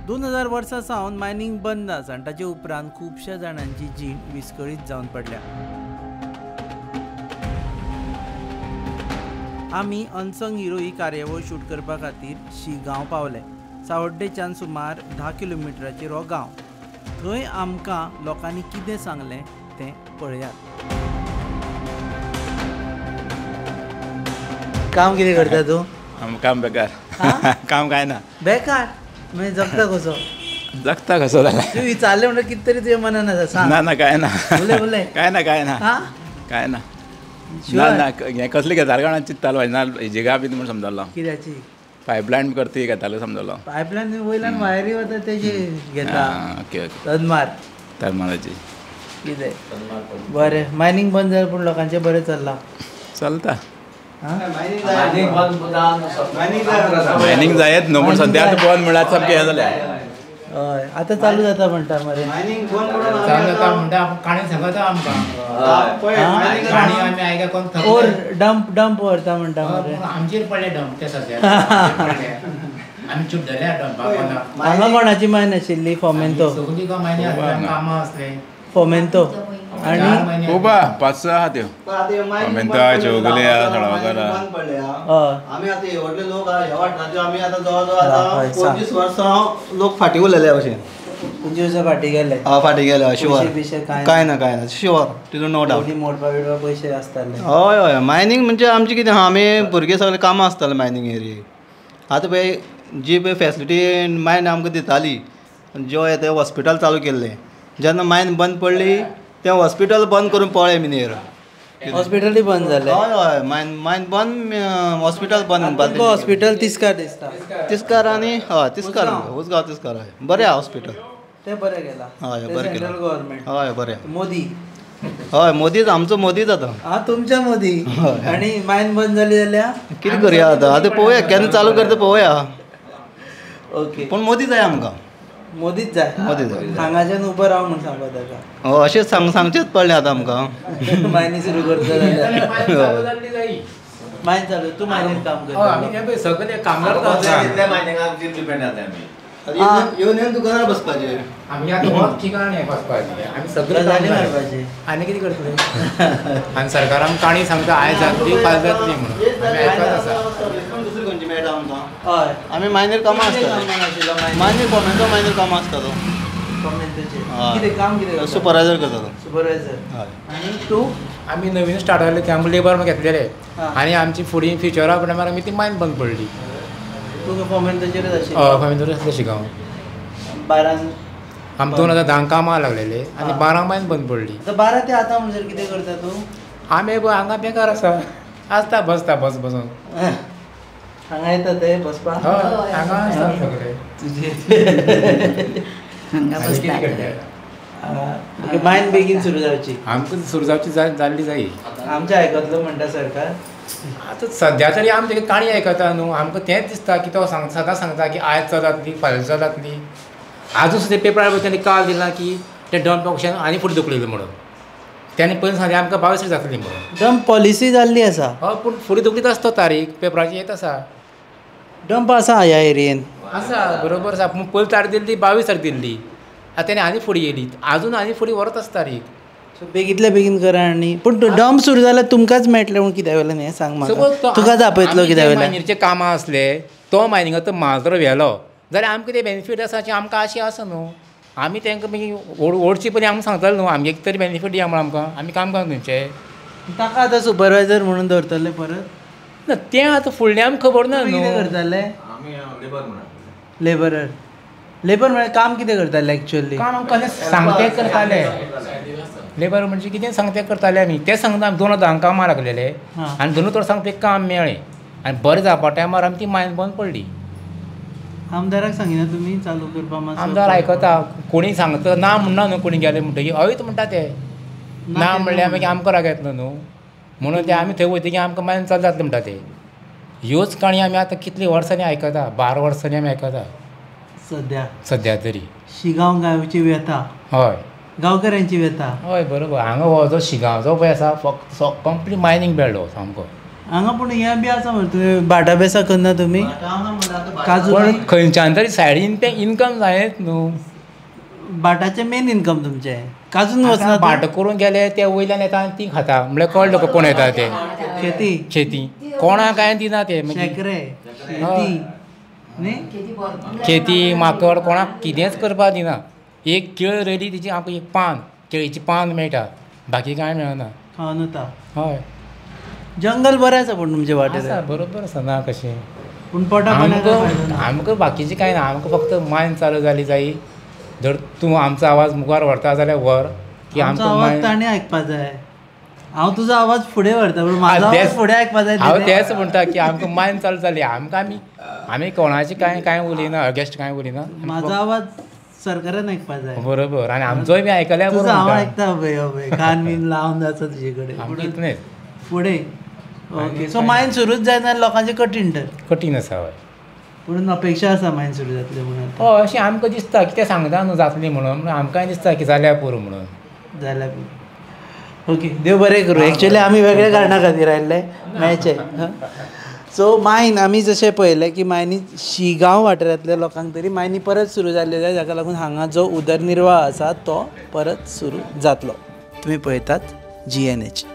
2000 वर्सां सावन मायनिंग बंद आसा आनी ताचे उपरांत खुबश्या जाणांची जीण विस्कळीत जावन पडल्या. आमी अनसंग हिरो ही कार्यावळ शूट करपा खातीर शिगांव पावले. सावड्डेच्यान सुमार 10 किलोमिटराचेर हो गांव. थंय आमकां लोकांनी कितें सांगलें तें पळयात. काम कितें करता तूं? काम बेकार. काम काय ना. बेकार मागीर जगता कसो? जगता कसो जाल्यार तूं विचारलें म्हणटा कितें तरी तुज्या मनान आसा सांग. ना काय ना. उलय उलय. काय ना काय ना. काय ना. ना हें कसली घेताले काण चिंत्तालो ना हेजिगा बी म्हूण समजलो. कित्याची? पायपलायन करता घेतालो समजलो. पायपलायन वयल्यान वायरी वता तेजी घेता. ओके तनमार तरमानाची कितें बरें. मायनींग बंद जालें पूण लोकांचें बरें चल्लां. चलता. मायनींग जायत न्हू पूण सद्या आतां बंद म्हळ्यार सामकें हें जालें. हय आतां चालू जाता म्हणटा मरे. चालू जाता म्हणटा काणी सांगता आमकां. काणी आमी आयका कोण ओर डंप व्हरता म्हणटा मरे. आमचेर पडले डंप ते सद्या. आमी चुड्डले डंपाक. हांगा कोणाची मायन आशिल्ली? फोमेंतो. सगळी का मायनी कामां आसले. फोमेंतो आनी खूब 5-6 आहा त्यो. फोमेंतो आहा, चौगुले आहा, सळावकर आहा. आमी आतां हे व्हडले लोक आहा ह्या वाठाराचे आमी आतां जवळ आतां 25 वर्सां लोक फाटी उरलेले अशें. 25 वर्सां फाटी गेले. फाटी गेले शुअर. कांय ना शुअर तितून नो डावट. मोडपा बिडपा पयशे आसताले. हय हय मायनींग म्हणजे आमचें कितें आहा आमी भुरगे सगळे कामां आसताले मायनींग एरियेक. आतां पळय जी पळय फॅसिलिटी मायन आमकां दिताली ज्यो येता हॉस्पिटल चालू केल्लें जेन्ना मायन बंद पडली तें हॉस्पिटल बंद करून पळय मिनेर. हॉस्पिटलूय बंद जालें. हय हय मायन बंद हॉस्पिटल बंद. हॉस्पिटल तिस्कार दिसता. तिस्कार आनी हय तिस्कार उसगांव तिस्कार हय बरें आहा हॉस्पिटल. तें बरें केलां. हय बरें केलां. Central government. हय बरें. मोदी. हय मोदीच आमचो मोदीच आतां. हां तुमच्या मोदी. आनी मायन बंद जाली जाल्यार कितें करया आतां पळोवया केन्ना चालू करता पळोवया. ओके पूण मोदी जाय आमकां. मोदीच जाय. मोदी जाय. हांगाच्यान उबो राव म्हूण सांगो ताका. हय अशेंच सांगचेंच पडलें आतां आमकां. मायनी सुरू करता जाल्यार. मायन चालू तूं मायनीन काम करता. आमी सगळे कामगार येवन दुकानार बसपाचें. आमी आतां होच ठिकाण हें बसपाचें. आमी सगळे मारपाचें. आनी कितें करतले? आनी सरकार आमकां काणी सांगता आयज जातली फाल्यां जातली म्हणून आमी आयकत आसा. दुसरी खंयची मेळटा आमकां? हय आमी मायनीर कामां आसता. मायनीर फोमेंतो मायनीर कामां आसता तो. कितें काम कितें? सुपरवायझर करता तो. सुपरवायझर. हय. आनी तूं? आमी नवीन स्टार्ट जाले ते आमी लेबर घेतलेले आनी आमची फुडें फ्युचरा प्रमाणे आमी ती मायन बंद पडली. तुका फोमेंतोचेरच आशिल्लें? हय फोमेंतोच आसलें शिगांव. 12 आमी 2010 कामां लागलेले आनी 12 मायन बंद पडली. आतां 12 ते आतां म्हणजे कितें करता तूं? आमी हांगा बेकार आसता बसता बसून. हांगा येता ते बसपाक? हय हांगा आसता सगळे. हांगा बसता. मायन बेगीन सुरू जावची. आमकां सुरू जावची जाल्ली जायी. आमच्या आयकतलो म्हणटा सरकार. आतां सद्या तरी आमी तेगे काणी आयकता न्हू आमकां तेंच दिसता की तो सदां सांगता की आयज चलतली फाल्यां चलतली. आजून सुद्दां पेपरार तेणी काल दिला की तें डंप ऑक्शन आनी फुडें धुकलेलें म्हणून. तेणी पयलीं सांगलें आमकां 22 जातली म्हणून. डंप पॉलिसी जाल्ली आसा. हय पूण फुडें धुकलीत आसता तारीख पेपराचेर येत आसा. डंप आसा ह्या एरियेन? आसा बरोबर आसा पूण पयली तारीख दिल्ली 22 तारीख दिल्ली. आतां तेणी आनी फुडें येयली आजून आनी फुडें व्हरत आसता तारीख. सो बेगींतल्या बेगीन करा. आनी पूण डंप सुरू जाल्यार तुमकांच मेळटलें म्हूण कित्या वयल्यान हें सांग म्हाका. तुकाच आपयतलो कित्या वयल्यान? मायनीरचे कामां आसले तो मायनिंगाचो माल जर व्हेलो जाल्यार आमकां कितें बेनिफीट आसा आमकां अशी आसा न्हू. आमी तांकां मागीर ओडची पयलीं आमकां सांगताले न्हू आमगे कितें तरी बेनिफीट दिया म्हण आमकां आमी काम करता थंयचे. ताका आतां सुपरवायझर म्हणून दवरतले परत? ना तें आतां फुडलें आमकां खबर ना न्हू. कितें करताले? लेबरर. लेबर म्हळ्यार काम कितें करताले एक्चुअली? काम आमकां सांगते करताले. लेबर म्हणजे कितें सांगते करताले आमी तें सांगता आमी 2010 कामां लागलेले आनी 2000 वर्सांक तें काम मेळ्ळें आनी बरें जावपा टायमार आमी ती मायन बंद पडली. आमदाराक सांगिना तुमी चालू करपा मातसो? आमदार आयकता कोणी सांगता ना म्हणना न्हू कोणी गेले म्हणटकीर हयत म्हणटा ते. ना म्हणल्यार मागीर आमकां राग येतलो न्हू म्हणून ते आमी थंय वयतकीर आमकां मायन चालू जातलें म्हणटा ते. ह्योच काणी आमी आतां कितले वर्सांनी आयकता 12 वर्सांनी आमी आयकता सद्या तरी. शिगांव गांवची व्यथा. हय गांवकारांची व्यथा. हय बरोबर. हांगा हो जो शिगांवचो पळय आसा फक्त कंप्लीट मायनींग बेल्ट हो सामको. हांगा पूण हें बी आसा मरे तुमी भाटा बेसा करना तुमी काजू पण खंयच्यान तरी सायडीन तें इनकम जायत न्हू. भाटाचें मेन इनकम तुमचें काजून वचना आतां भाट करून गेले ते वयल्यान येता आनी ती खाता म्हणल्यार कळ्ळें तुका कोण येता ते शेती शेती कोणाक कांय दिना ते मागीर शेकरे शेती न्ही खेती माकड कोणाक कितेंच करपाक दिना. एक केळ रोयली तिची आमकां एक पान केळीची पान मेळटा बाकी कांय मेळना. खावन वता हय जंगल बरें आसा पूण तुमचे वाटेर आसा बरोबर आसा ना कशें. पूण पोटा आमकां बाकीचें कांय ना आमकां फक्त मायन चालू जाली जायी. जर तूं आमचो आवाज मुखार व्हरता जाल्यार व्हर की आमकां आवाज ताणें आयकपाक जाय. हांव तुजो आवाज फुडें व्हरता पूण म्हाजो आवाज फुडें आयकपाक जाय. हांव तेंच म्हणटा की आमकां मायन चालू जाली आमकां आमी कोणाचें कांय उलयना अगेस्ट कांय उलयना. म्हाजो आवाज सरकारान आयकपाक जाय. बरोबर आनी आमचोय बी आयकल्यार तुजो हांव बरोबर आयकता अभय कान बीन लावन आसा तुजे कडेन इतलेंच फुडें. ओके सो मायन सुरूच जाय जाल्यार लोकांचें कठीण तर कठीण आसा हय. पूण अपेक्षा आसा मायन सुरू जातलें म्हणून हय अशें आमकां दिसता की तें सांगता न्हू जातली म्हणून आमकांय दिसता की जाल्यार पुरो म्हणून. जाल्यार ओके देव बरें करूं. एक्चुअली आमी वेगळ्या कारणां खातीर आयिल्ले मेळचे. सो मायन आमी जशें पळयलें की मायनी शिगांव वाठारांतल्या लोकांक तरी मायनी परत सुरू जाल्ल्यो जाय जाका लागून हांगा जो उदरनिर्वाह आसा तो परत सुरू जातलो. तुमी पळयतात GNH.